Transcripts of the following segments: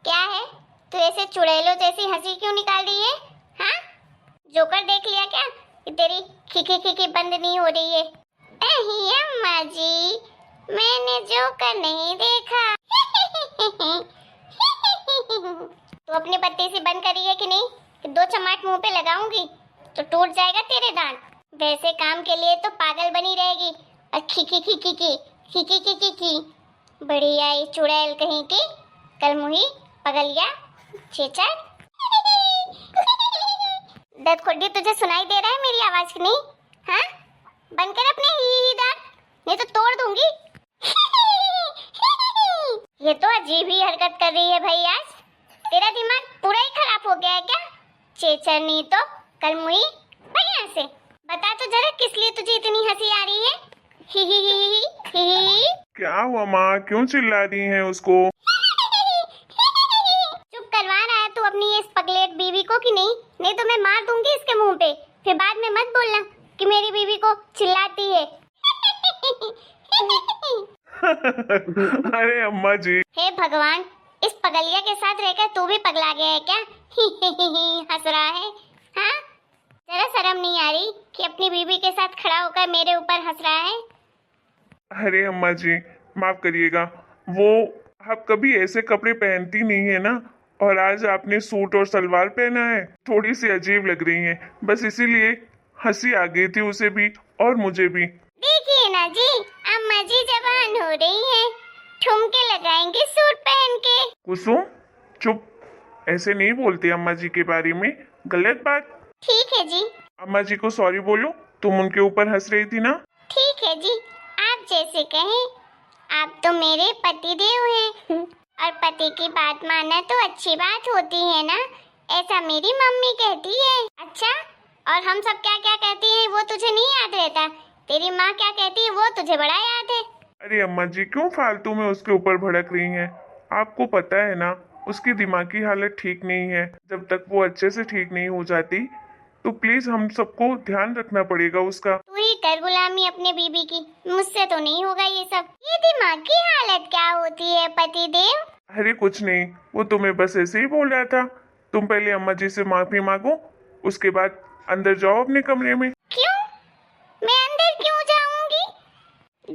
क्या है, तू ऐसे चुड़ैलों जैसी हंसी क्यों निकाल रही है? हाँ, जोकर देख लिया क्या कि तेरी खिखी खिखी बंद नहीं हो रही है? नहीं अम्मा जी, मैंने जोकर नहीं देखा। तू अपनी बत्ती सी बंद करी है कि नहीं? कि दो चमाट मुंह पे लगाऊंगी तो टूट जाएगा तेरे दांत। वैसे काम के लिए तो पागल बनी रहेगी और खिखी खिखी की खिखी खिखी की बढ़िया ही चुड़ैल कहीं की कल मुही पगलिया चेचर। दर्द खुड्डी तुझे सुनाई दे रहा है मेरी आवाज की नहीं? हाँ, बंद कर अपने ही दांत, नहीं तो तोड़ दूंगी। ये तो अजीब ही हरकत कर रही है भाई, आज तेरा दिमाग पूरा ही खराब हो गया है क्या? चेचर नहीं तो कल मुही भाई यहाँ से। बता तो जरा किस लिए तुझे इतनी हंसी आ रही है? ही ही ही ही ही। क्या हुआ माँ, क्यों चिल्ला रही हैं उसको? चुप करवा रहा है तू अपनी इस पगलेट बीवी को कि नहीं? नहीं तो मैं मार दूंगी इसके मुंह पे। फिर बाद में मत बोलना कि मेरी बीवी को चिल्लाती है। अरे अम्मा जी। हे भगवान, इस पगलिया के साथ रहकर तू भी पगला गया है क्या? हंस रहा है? हाँ, जरा शर्म नहीं आ रही कि अपनी बीवी के साथ खड़ा होकर मेरे ऊपर हंस रहा है? अरे अम्मा जी, माफ करिएगा, वो आप कभी ऐसे कपड़े पहनती नहीं है ना, और आज आपने सूट और सलवार पहना है, थोड़ी सी अजीब लग रही हैं, बस इसीलिए हंसी आ गई थी उसे भी और मुझे भी। देखिए ना जी, अम्मा जी जवान हो रही हैं, ठुमके लगाएंगे सूट पहन के। कुसुम चुप, ऐसे नहीं बोलते अम्मा जी के बारे में, गलत बात। ठीक है जी। अम्मा जी को सॉरी बोलो, तुम उनके ऊपर हंस रही थी ना। ठीक है जी, आप जैसे कहें। आप तो मेरे पति देव हैं और पति की बात मानना तो अच्छी बात होती है ना, ऐसा मेरी मम्मी कहती है। अच्छा, और हम सब क्या क्या कहते हैं वो तुझे नहीं याद रहता? तेरी माँ क्या कहती है वो तुझे बड़ा याद है। अरे अम्मा जी, क्यों फालतू में उसके ऊपर भड़क रही हैं? आपको पता है ना, उसकी दिमागी हालत ठीक नहीं है। जब तक वो अच्छे से ठीक नहीं हो जाती तो प्लीज हम सबको ध्यान रखना पड़ेगा उसका। तू ही कर गुलामी अपने बीबी की, मुझसे तो नहीं होगा ये सब। ये दिमागी हालत क्या होती है पति देव? अरे कुछ नहीं, वो तुम्हें बस ऐसे ही बोल रहा था। तुम पहले अम्मा जी से माफी मांगो, उसके बाद अंदर जाओ अपने कमरे में। क्यों? मैं अंदर क्यों जाऊंगी?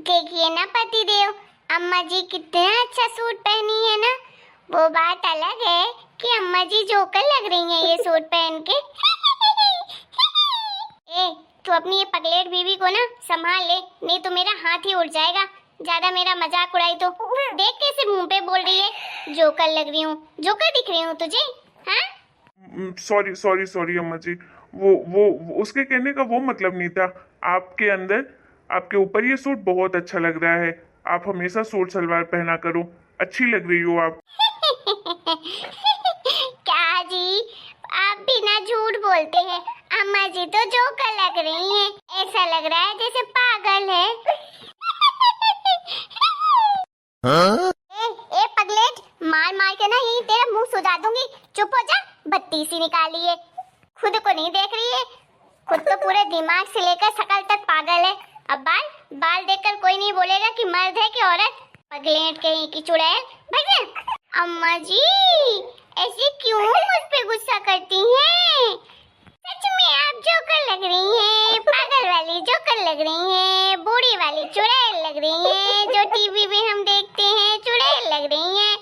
देखिए ना पति देव, अम्मा जी कितना अच्छा सूट पहनी है ना। वो बात अलग है कि अम्मा जी जोकर लग रही हैं ये सूट पहन के। ए, तू अपनी ये पगलेट बीवी को ना संभाल ले, नहीं तो मेरा हाथ ही उड़ जाएगा। ज्यादा मेरा मजाक उड़ाई तो। देख कैसे मुंह पे बोल रही है, जोकर लग रही हूँ, जोकर दिख रही हूँ तुझे? हाँ, सॉरी सॉरी सॉरी अम्मा जी, वो उसके कहने का वो मतलब नहीं था। आपके अंदर, आपके ऊपर ये सूट बहुत अच्छा लग रहा है। आप हमेशा सूट सलवार पहना करो, अच्छी लग रही हो आप। क्या जी, आप भी ना झूठ बोलते हैं। अम्मा जी तो जोकर लग रही हैं, ऐसा लग रहा है जैसे पागल है। हाँ? ए पगलेट, मार मार के ना यही तेरा मुंह सुजा दूंगी। चुप हो जा, बत्ती सी निकाली है। खुद को नहीं देख रही है? खुद तो पूरे दिमाग से लेकर शकल तक पागल है। अब बाल बाल देखकर कोई नहीं बोलेगा कि मर्द है कि औरत। पगलेट कहीं की चुड़ैल। भैया अम्मा जी, ऐसे क्यों मुझ पे गुस्सा करती हैं? सच में आप जोकर लग रही हैं, पागल वाली जोकर लग रही हैं, बूढ़ी वाली चुड़ैल लग रही हैं, जो टीवी में हम देखते हैं चुड़ैल लग रही हैं।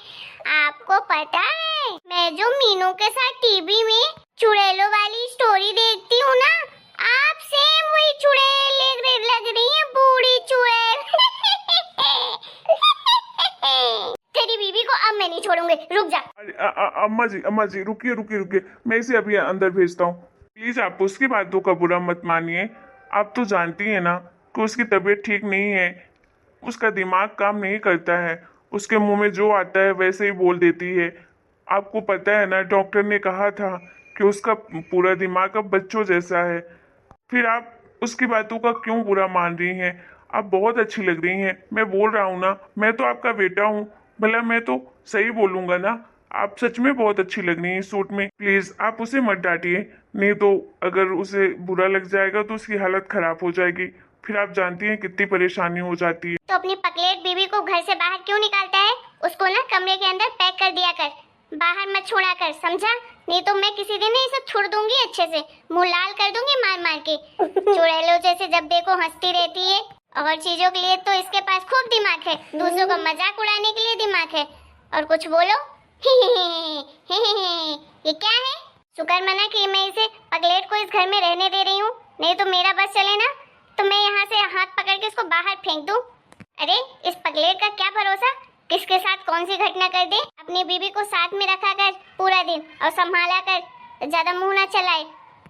आपको पता है, मैं जो मीनू के साथ टीवी में चुड़ैलों वाली स्टोरी देखती हूँ ना, आप सेम वही चुड़ैल लग रही है, बूढ़ी चुड़ैल। तेरी बीवी को अब मैं नहीं छोड़ूंगी, रुक जा। अरे अम्मा जी रुकिए रुकिए रुकिए, मैं इसे अभी अंदर भेजता हूँ। प्लीज आप उसकी बातों का बुरा मत मानिए। आप तो जानती हैं ना कि उसकी तबीयत ठीक नहीं है, उसका दिमाग काम नहीं करता है, उसके मुंह में जो आता है वैसे ही बोल देती है। आपको पता है ना, डॉक्टर ने कहा था कि उसका पूरा दिमाग अब बच्चों जैसा है। फिर आप उसकी बातों का क्यों बुरा मान रही हैं? आप बहुत अच्छी लग रही हैं, मैं बोल रहा हूँ ना, मैं तो आपका बेटा हूँ, भला मैं तो सही बोलूंगा ना। आप सच में बहुत अच्छी लग रही हैं इस सूट में। प्लीज आप उसे मत डांटिए, नहीं तो अगर उसे बुरा लग जाएगा तो उसकी हालत खराब हो जाएगी। फिर आप जानती हैं कितनी परेशानी हो जाती है। तो अपनी पकलेट बीबी को घर से बाहर क्यों निकालता है? उसको ना कमरे के अंदर पैक कर दिया कर, बाहर मत छोड़ा कर, समझा? नहीं तो मैं किसी दिन ये सब छोड़ दूंगी, अच्छे से मुंह लाल कर दूंगी मार मार के। चुड़ैलों जैसे जब देखो हंसती रहती है, और चीजों के लिए तो इसके पास खूब दिमाग है, दूसरों का मजाक उड़ाने के लिए दिमाग है। और कुछ बोलो ये क्या है? शुक्र मना कि मैं इसे पगलेट को इस घर में रहने दे रही हूँ, नहीं तो मेरा बस चले ना तो मैं यहाँ से हाथ पकड़ के इसको बाहर फेंक दूँ। अरे इस पगलेट का क्या भरोसा, किसके साथ कौन सी घटना कर दे। अपनी बीबी को साथ में रखा कर पूरा दिन और संभाला कर, ज्यादा मुंह ना चलाए।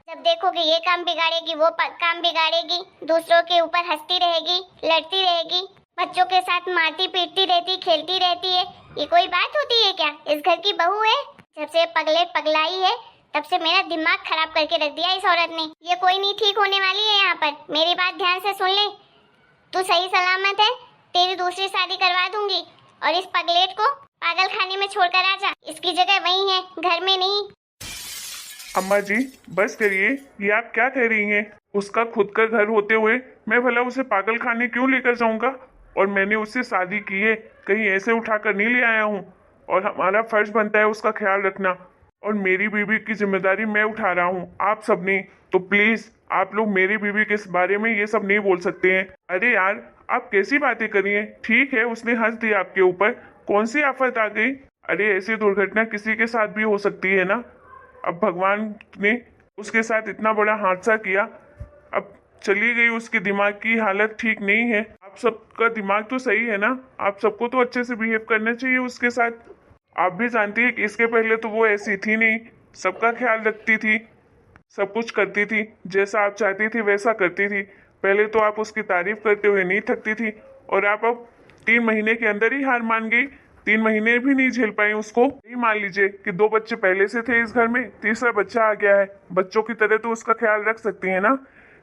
जब देखोगे ये काम बिगाड़ेगी, वो काम बिगाड़ेगी, दूसरों के ऊपर हंसती रहेगी, लड़ती रहेगी, बच्चों के साथ मारती पीटती रहती, खेलती रहती है। ये कोई बात होती है क्या? इस घर की बहू है। जब से पगलेट पगलाई है तब से मेरा दिमाग खराब करके रख दिया इस औरत ने। ये कोई नहीं ठीक होने वाली है यहाँ पर, मेरी बात ध्यान से सुन ले। तू सही सलामत है, तेरी दूसरी शादी करवा दूंगी और इस पगलेट को पागल खाने में छोड़कर आ जा। इसकी जगह वही है, घर में नहीं। अम्मा जी बस करिए, ये आप क्या कह रही हैं? उसका खुद का घर होते हुए मैं भला उसे पागल खाने क्यों लेकर जाऊंगा? और मैंने उससे शादी की है, कहीं ऐसे उठाकर नहीं ले आया हूँ। और हमारा फर्ज बनता है उसका ख्याल रखना, और मेरी बीवी की जिम्मेदारी मैं उठा रहा हूँ, आप सब नहीं। तो प्लीज आप लोग मेरी बीवी के बारे में ये सब नहीं बोल सकते हैं। अरे यार आप कैसी बातें करी हैं? ठीक है उसने हंस दिया आपके ऊपर, कौन सी आफत आ गई? अरे ऐसी दुर्घटना किसी के साथ भी हो सकती है ना। अब भगवान ने उसके साथ इतना बड़ा हादसा किया, अब चली गई, उसके दिमाग की हालत ठीक नहीं है। आप सबका दिमाग तो सही है ना, आप सबको तो अच्छे से बिहेव करना चाहिए उसके साथ। आप भी जानती है कि इसके पहले तो वो ऐसी थी नहीं, सबका ख्याल रखती थी, सब कुछ करती थी, जैसा आप चाहती थी वैसा करती थी। पहले तो आप उसकी तारीफ करते हुए नहीं थकती थी, और आप अब 3 महीने के अंदर ही हार मान गई। 3 महीने भी नहीं झेल पाई उसको। नहीं मान लीजिए कि 2 बच्चे पहले से थे इस घर में, तीसरा बच्चा आ गया है। बच्चों की तरह तो उसका ख्याल रख सकती है ना।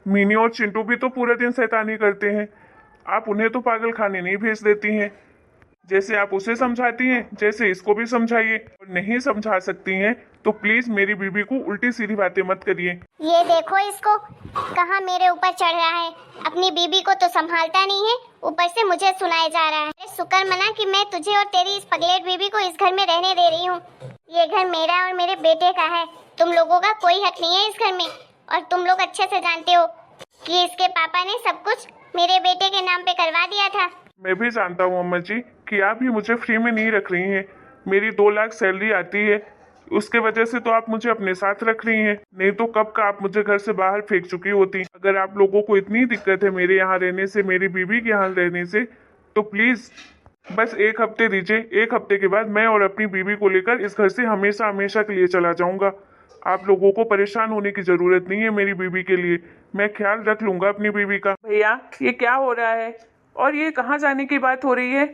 मीनी और चिंटू भी तो पूरा दिन शैतानी करते हैं, आप उन्हें तो पागल खाने नहीं भेज देती हैं। जैसे आप उसे समझाती हैं जैसे इसको भी समझाइए, और नहीं समझा सकती हैं तो प्लीज मेरी बीबी को उल्टी सीधी बातें मत करिए। ये देखो इसको कहाँ मेरे ऊपर चढ़ रहा है, अपनी बीबी को तो संभालता नहीं है, ऊपर से मुझे सुनाया जा रहा है। शुक्र मना कि मैं तुझे और तेरी इस पगलेट बीबी को इस घर में रहने दे रही हूँ। ये घर मेरा और मेरे बेटे का है, तुम लोगों का कोई हक नहीं है इस घर में। और तुम लोग अच्छे से जानते हो कि इसके पापा ने सब कुछ मेरे बेटे के नाम पे करवा दिया था। मैं भी जानता हूँ अम्मा जी कि आप भी मुझे फ्री में नहीं रख रही हैं। मेरी 2 लाख सैलरी आती है, उसके वजह से तो आप मुझे अपने साथ रख रही हैं, नहीं तो कब का आप मुझे घर से बाहर फेंक चुकी होती। अगर आप लोगों को इतनी दिक्कत है मेरे यहाँ रहने से, मेरी बीबी के यहाँ रहने से, तो प्लीज बस 1 हफ्ते दीजिए। 1 हफ्ते के बाद मैं और अपनी बीबी को लेकर इस घर से हमेशा हमेशा के लिए चला जाऊंगा। आप लोगों को परेशान होने की जरूरत नहीं है मेरी बीबी के लिए, मैं ख्याल रख लूंगा अपनी बीबी का। भैया ये क्या हो रहा है, और ये कहाँ जाने की बात हो रही है?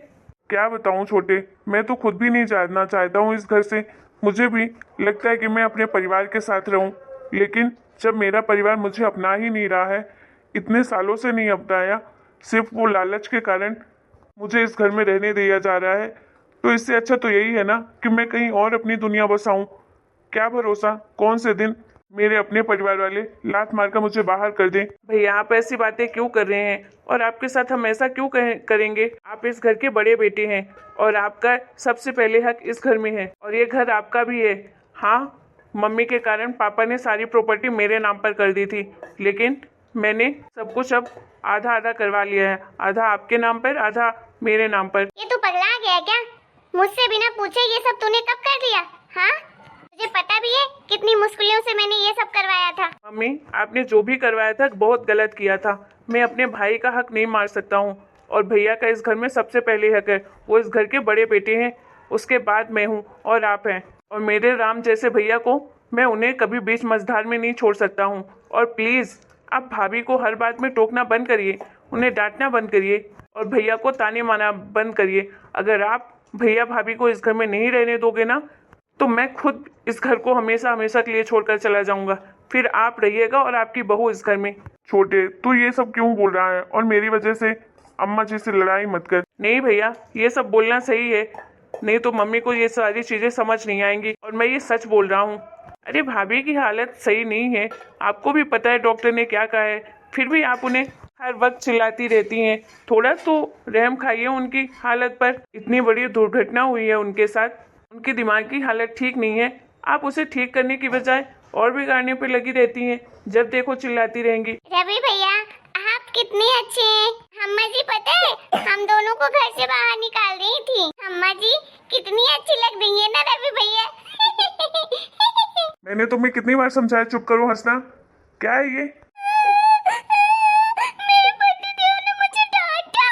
क्या बताऊं छोटे, मैं तो खुद भी नहीं जाना चाहता हूं इस घर से। मुझे भी लगता है कि मैं अपने परिवार के साथ रहूं, लेकिन जब मेरा परिवार मुझे अपना ही नहीं रहा है, इतने सालों से नहीं अपनाया, सिर्फ वो लालच के कारण मुझे इस घर में रहने दिया जा रहा है, तो इससे अच्छा तो यही है ना कि मैं कहीं और अपनी दुनिया बसाऊं। क्या भरोसा कौन से दिन मेरे अपने परिवार वाले लात मारकर मुझे बाहर कर दें। भैया आप ऐसी बातें क्यों कर रहे हैं, और आपके साथ हम ऐसा क्यों करेंगे? आप इस घर के बड़े बेटे हैं, और आपका सबसे पहले हक इस घर में है, और ये घर आपका भी है। हाँ, मम्मी के कारण पापा ने सारी प्रॉपर्टी मेरे नाम पर कर दी थी, लेकिन मैंने सब कुछ अब आधा आधा करवा लिया है, आधा आपके नाम पर, आधा मेरे नाम पर। ये तू पगला गया क्या? मुझसे बिना पूछे ये सब तूने कब कर दिया? हाँ, मुझे पता भी है कितनी मुश्किलों से मैंने ये सब करवाया था। मम्मी आपने जो भी करवाया था बहुत गलत किया था। मैं अपने भाई का हक नहीं मार सकता हूँ, और भैया का इस घर में सबसे पहले हक है। वो इस घर के बड़े बेटे हैं, उसके बाद मैं हूँ और आप हैं। और मेरे राम जैसे भैया को मैं उन्हें कभी बीच मझधार में नहीं छोड़ सकता हूँ। और प्लीज़ आप भाभी को हर बात में टोकना बंद करिए, उन्हें डांटना बंद करिए, और भैया को ताने मारना बंद करिए। अगर आप भैया भाभी को इस घर में नहीं रहने दोगे ना, तो मैं खुद इस घर को हमेशा हमेशा के लिए छोड़कर चला जाऊंगा। फिर आप रहिएगा और आपकी बहू इस घर में। छोटे तू ये सब क्यों बोल रहा है, और मेरी वजह से अम्मा जी से लड़ाई मत कर। नहीं भैया, ये सब बोलना सही है, नहीं तो मम्मी को ये सारी चीजें समझ नहीं आएंगी, और मैं ये सच बोल रहा हूँ। अरे भाभी की हालत सही नहीं है, आपको भी पता है डॉक्टर ने क्या कहा है, फिर भी आप उन्हें हर वक्त चिल्लाती रहती हैं। थोड़ा तो रहम खाइए उनकी हालत पर। इतनी बड़ी दुर्घटना हुई है उनके साथ, उनकी दिमाग की हालत ठीक नहीं है। आप उसे ठीक करने की बजाय और बिगाड़ने पे लगी रहती हैं। जब देखो चिल्लाती रहेंगी। रवि भैया, आप कितने अच्छे हैं। अम्मा जी पता है, हम दोनों को घर से बाहर निकाल रही थी। अम्मा जी कितनी अच्छी लग रही है ना रवि भैया। मैंने तुम्हें कितनी बार समझाया चुप करो हंसना। क्या है ये? मेरे पतिदेव ने मुझे डांटा।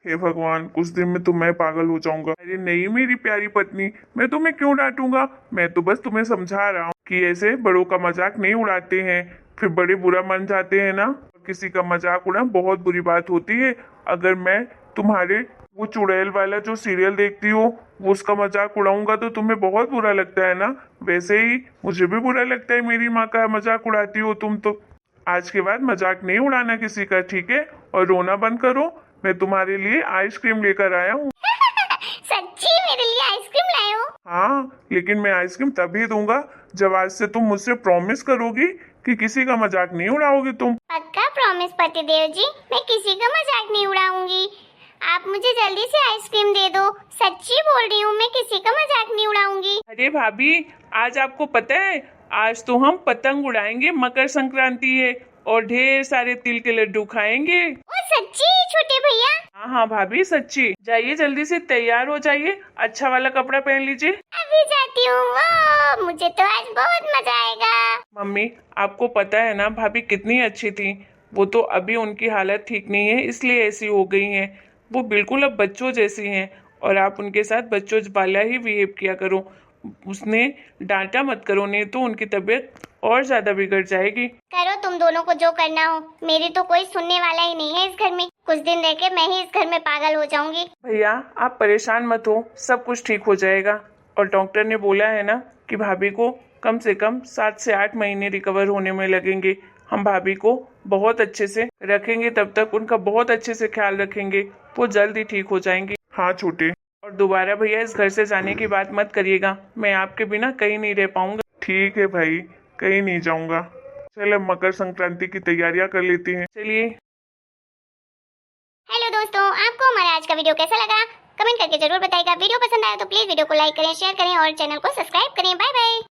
हे भगवान, कुछ दिन में तो मैं पागल हो जाऊंगा। अरे नहीं मेरी प्यारी पत्नी, मैं तुम्हें क्यों डांटूंगा। मैं तो बस तुम्हें समझा रहा हूँ कि ऐसे बड़ों का मजाक नहीं उड़ाते हैं, फिर बड़े बुरा मान जाते हैं ना। किसी का मजाक उड़ाना बहुत बुरी बात होती है। अगर मैं तुम्हारे वो चुड़ैल वाला जो सीरियल देखती हो वो उसका मजाक उड़ाऊंगा तो तुम्हें बहुत बुरा लगता है ना। वैसे ही मुझे भी बुरा लगता है, मेरी माँ का मजाक उड़ाती हो तुम तो। आज के बाद मजाक नहीं उड़ाना किसी का, ठीक है? और रोना बंद करो। मैं तुम्हारे लिए आइसक्रीम लेकर आया हूँ। सच्ची मेरे लिए आइसक्रीम लाए हो? हाँ, लेकिन मैं आइसक्रीम तभी दूंगा जब आज से तुम मुझसे प्रॉमिस करोगी कि किसी का मजाक नहीं उड़ाओगी तुम। पक्का प्रॉमिस पतिदेव जी, मैं किसी का मजाक नहीं उड़ाऊंगी। आप मुझे जल्दी से आइसक्रीम दे दो। सच्ची बोल रही हूँ, मैं किसी का मजाक नहीं उड़ाऊंगी। अरे भाभी, आज आपको पता है, आज तो हम पतंग उड़ाएंगे। मकर संक्रांति है और ढेर सारे तिल के लड्डू खाएंगे। ओ सच्ची छोटे भैया? हाँ हाँ भाभी, सच्ची। जाइए जल्दी से तैयार हो जाइए, अच्छा वाला कपड़ा पहन लीजिए। अभी जाती हूँ। वो मुझे तो आज बहुत मजा आएगा। मम्मी, आपको पता है ना भाभी कितनी अच्छी थी। वो तो अभी उनकी हालत ठीक नहीं है, इसलिए ऐसी हो गई हैं। वो बिल्कुल अब बच्चों जैसी हैं और आप उनके साथ बच्चों वाला ही बिहेव किया करो। उसने डांटा मत करो, नहीं तो उनकी तबीयत और ज्यादा बिगड़ जाएगी। करो तुम दोनों को जो करना हो, मेरी तो कोई सुनने वाला ही नहीं है इस घर में। कुछ दिन रह के मैं ही इस घर में पागल हो जाऊंगी। भैया आप परेशान मत हो, सब कुछ ठीक हो जाएगा। और डॉक्टर ने बोला है ना कि भाभी को कम से कम 7 से 8 महीने रिकवर होने में लगेंगे। हम भाभी को बहुत अच्छे से रखेंगे, तब तक उनका बहुत अच्छे से ख्याल रखेंगे। वो जल्द ही ठीक हो जाएंगी। हाँ छोटे। और दोबारा भैया इस घर से जाने की बात मत करिएगा, मैं आपके बिना कहीं नहीं रह पाऊंगा। ठीक है भाई, कहीं नहीं जाऊंगा। चल अब मकर संक्रांति की तैयारियां कर लेती हैं। चलिए। हेलो दोस्तों, आपको हमारा आज का वीडियो कैसा लगा कमेंट करके जरूर बताइएगा। वीडियो पसंद आया तो प्लीज वीडियो को लाइक करें, शेयर करें और चैनल को सब्सक्राइब करें। Bye bye.